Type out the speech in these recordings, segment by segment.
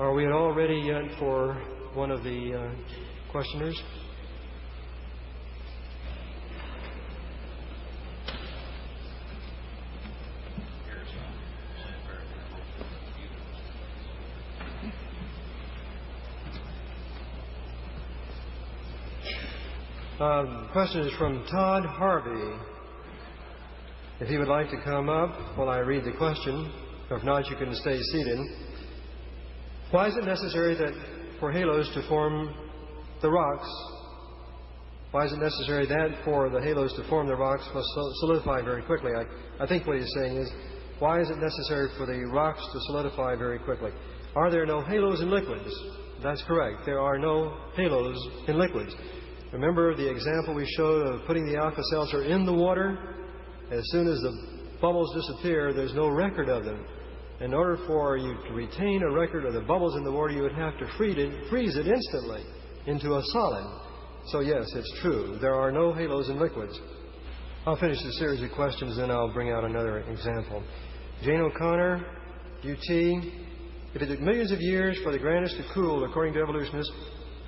Are we all ready yet for one of the questioners? The question is from Todd Harvey. If he would like to come up while I read the question, or if not, you can stay seated. Why is it necessary that for halos to form the rocks, why is it necessary that for the halos to form the rocks must solidify very quickly? I think what he's saying is, why is it necessary for the rocks to solidify very quickly? Are there no halos in liquids? That's correct. There are no halos in liquids. Remember the example we showed of putting the Alka-Seltzer in the water? As soon as the bubbles disappear, there's no record of them. In order for you to retain a record of the bubbles in the water, you would have to freeze it instantly into a solid. So yes, it's true. There are no halos in liquids. I'll finish the series of questions, then I'll bring out another example. Jane O'Connor, UT. If it took millions of years for the granites to cool, according to evolutionists,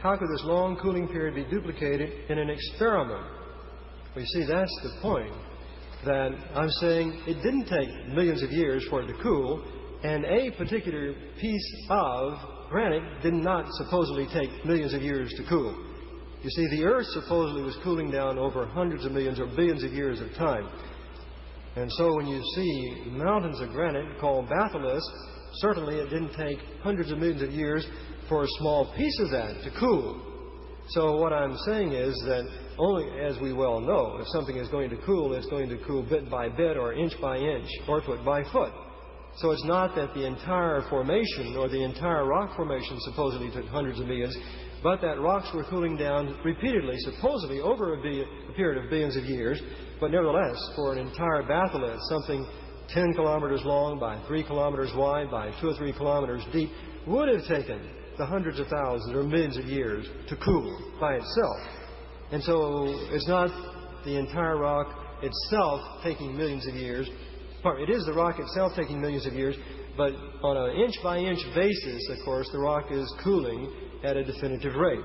how could this long cooling period be duplicated in an experiment? Well, you see, that's the point. That I'm saying it didn't take millions of years for it to cool, and a particular piece of granite did not supposedly take millions of years to cool. You see, the Earth supposedly was cooling down over hundreds of millions or billions of years of time. And so when you see mountains of granite called batholiths, certainly it didn't take hundreds of millions of years for a small piece of that to cool. So what I'm saying is that only, as we well know, if something is going to cool, it's going to cool bit by bit or inch by inch or foot by foot. So it's not that the entire formation or the entire rock formation supposedly took hundreds of millions, but that rocks were cooling down repeatedly, supposedly over a period of billions of years. But nevertheless, for an entire batholith, something 10 kilometers long by 3 kilometers wide by 2 or 3 kilometers deep, would have taken the hundreds of thousands or millions of years to cool by itself. And so it's not the entire rock itself taking millions of years. It is the rock itself taking millions of years, but on an inch-by-inch basis, of course, the rock is cooling at a definitive rate.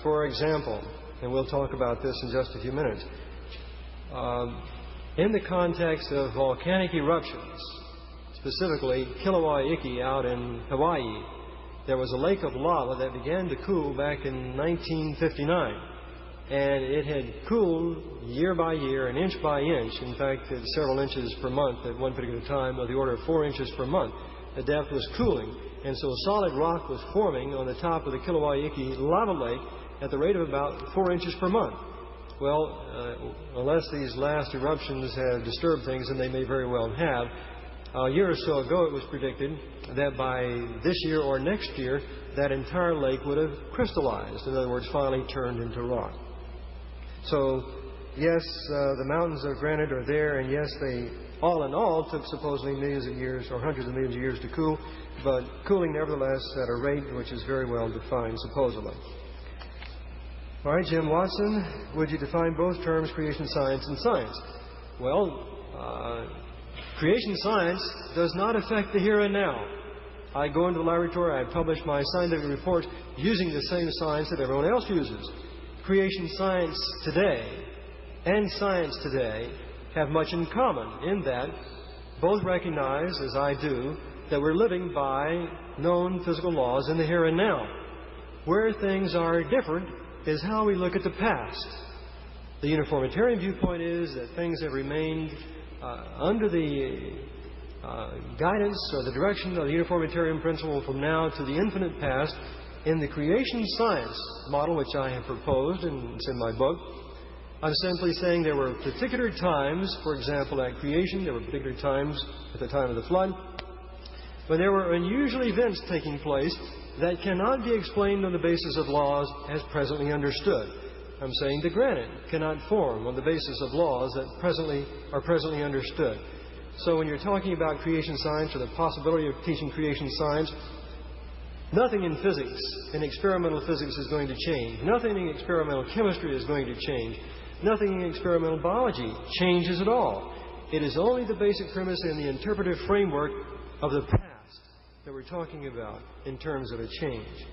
For example, and we'll talk about this in just a few minutes, in the context of volcanic eruptions, specifically Kilauea out in Hawaii, there was a lake of lava that began to cool back in 1959. And it had cooled year by year and inch by inch. In fact, several inches per month at one particular time, of the order of 4 inches per month. The depth was cooling. And so solid rock was forming on the top of the Kilauea lava lake at the rate of about 4 inches per month. Well, unless these last eruptions have disturbed things, and they may very well have, a year or so ago it was predicted that by this year or next year, that entire lake would have crystallized. In other words, finally turned into rock. So, yes, the mountains of granite are there, and yes, they, all in all, took supposedly millions of years or hundreds of millions of years to cool, but cooling nevertheless at a rate which is very well defined, supposedly. All right, Jim Watson, would you define both terms, creation science and science? Well, creation science does not affect the here and now. I go into the laboratory, I publish my scientific reports using the same science that everyone else uses. Creation science today and science today have much in common in that both recognize, as I do, that we're living by known physical laws in the here and now. Where things are different is how we look at the past. The uniformitarian viewpoint is that things have remained under the guidance or the direction of the uniformitarian principle from now to the infinite past. In the creation science model, which I have proposed, and it's in my book, I'm simply saying there were particular times, for example, at creation, there were particular times at the time of the flood, when there were unusual events taking place that cannot be explained on the basis of laws as presently understood. I'm saying the granite cannot form on the basis of laws that are presently understood. So when you're talking about creation science or the possibility of teaching creation science, nothing in physics, in experimental physics, is going to change. Nothing in experimental chemistry is going to change. Nothing in experimental biology changes at all. It is only the basic premise in the interpretive framework of the past that we're talking about in terms of a change.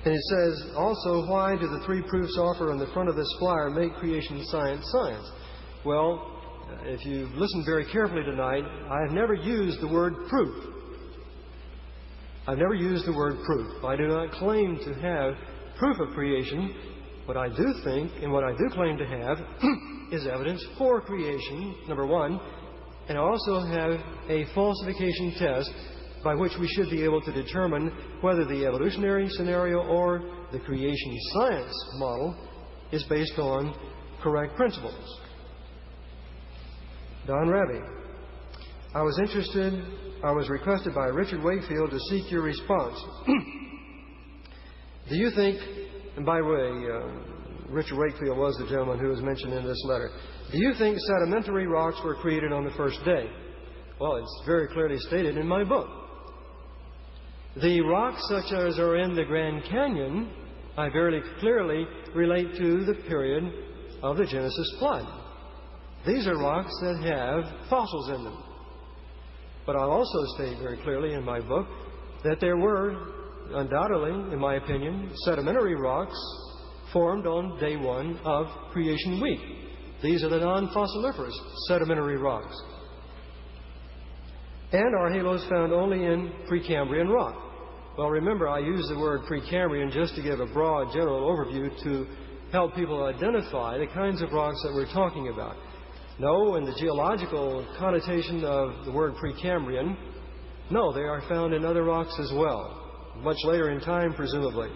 And it says, also, why do the three proofs offered on the front of this flyer make creation science science? Well, if you've listened very carefully tonight, I have never used the word proof. I've never used the word proof. I do not claim to have proof of creation. What I do think, and what I do claim to have, is evidence for creation, number one, and I also have a falsification test by which we should be able to determine whether the evolutionary scenario or the creation science model is based on correct principles. Don Raby, I was requested by Richard Wakefield to seek your response. Do you think, and by the way, Richard Wakefield was the gentleman who was mentioned in this letter, do you think sedimentary rocks were created on the first day? Well, it's very clearly stated in my book. The rocks such as are in the Grand Canyon, I very clearly relate to the period of the Genesis flood. These are rocks that have fossils in them. But I'll also state very clearly in my book that there were, undoubtedly, in my opinion, sedimentary rocks formed on day one of creation week. These are the non-fossiliferous sedimentary rocks. And are halos found only in Precambrian rock? Well, remember, I use the word Precambrian just to give a broad general overview to help people identify the kinds of rocks that we're talking about. No, in the geological connotation of the word Precambrian, no, they are found in other rocks as well, much later in time, presumably.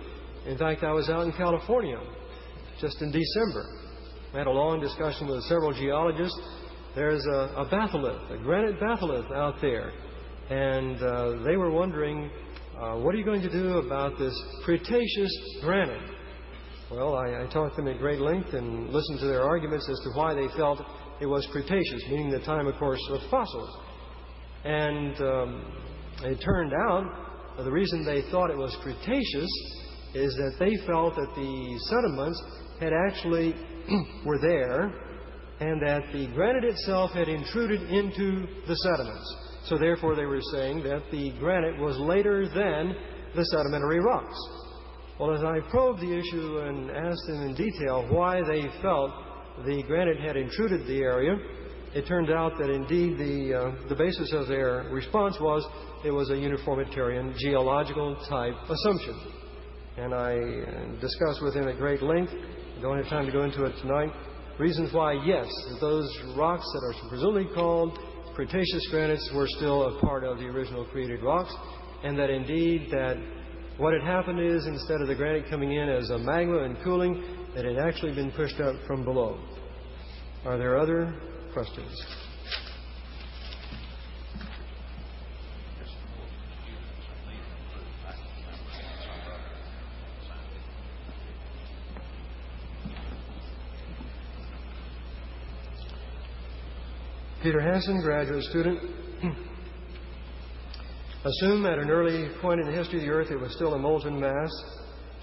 In fact, I was out in California just in December. I had a long discussion with several geologists. There's a batholith, a granite batholith out there, and they were wondering, what are you going to do about this Cretaceous granite? Well, I talked to them at great length and listened to their arguments as to why they felt it was Cretaceous, meaning the time, of course, of fossils. And it turned out the reason they thought it was Cretaceous is that they felt that the sediments had actually were there and that the granite itself had intruded into the sediments. So therefore they were saying that the granite was later than the sedimentary rocks. Well, as I probed the issue and asked them in detail why they felt the granite had intruded the area, it turned out that indeed the basis of their response was it was a uniformitarian geological type assumption. And I discussed with him at great length, I don't have time to go into it tonight, reasons why, yes, those rocks that are presumably called Cretaceous granites were still a part of the original created rocks, and that indeed that what had happened is instead of the granite coming in as a magma and cooling, it had actually been pushed up from below. Are there other questions? Peter Hansen, graduate student. Assume at an early point in the history of the Earth it was still a molten mass.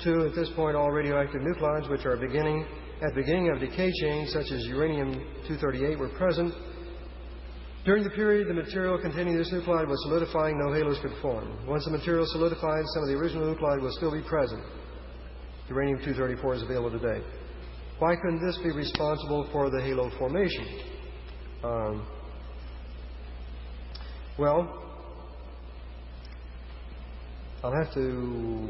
2, at this point all radioactive nuclides which are beginning of decay chains such as uranium-238 were present. During the period the material containing this nuclide was solidifying, no halos could form. Once the material solidified, some of the original nuclide will still be present. Uranium-234 is available today. Why couldn't this be responsible for the halo formation? Well, I'll have to,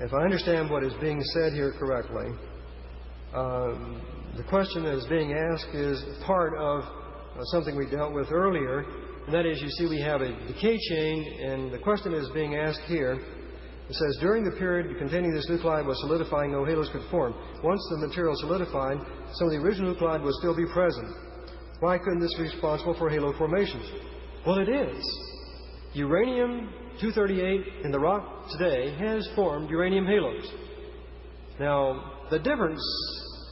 if I understand what is being said here correctly, the question that is being asked is part of something we dealt with earlier, and that is, you see, we have a decay chain, and the question is being asked here. It says, during the period containing this nuclide was solidifying, no halos could form. Once the material solidified, some of the original nuclide will still be present. Why couldn't this be responsible for halo formations? Well, it is. Uranium-238 in the rock today has formed uranium halos. Now, the difference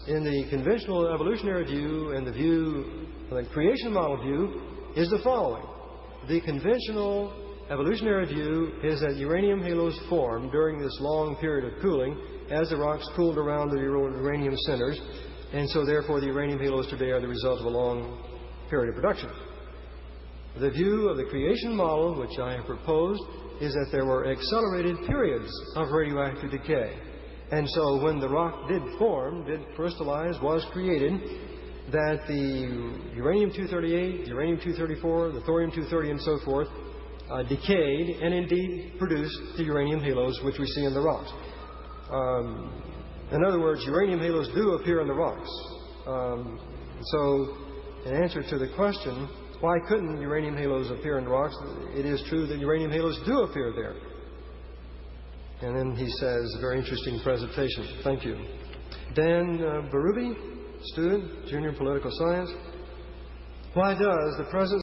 in the conventional evolutionary view and the creation model view is the following. The conventional evolutionary view is that uranium halos formed during this long period of cooling as the rocks cooled around the uranium centers. and so therefore the uranium halos today are the result of a long period of production. The view of the creation model, which I have proposed, is that there were accelerated periods of radioactive decay. And so when the rock did form, did crystallize, was created, that the uranium-238, the uranium-234, the thorium-230, and so forth decayed and indeed produced the uranium halos which we see in the rocks. In other words, uranium halos do appear in the rocks. So in answer to the question, why couldn't uranium halos appear in the rocks? It is true that uranium halos do appear there. And then he says, a very interesting presentation. Thank you. Dan Berube, student, junior political science. Why does the presence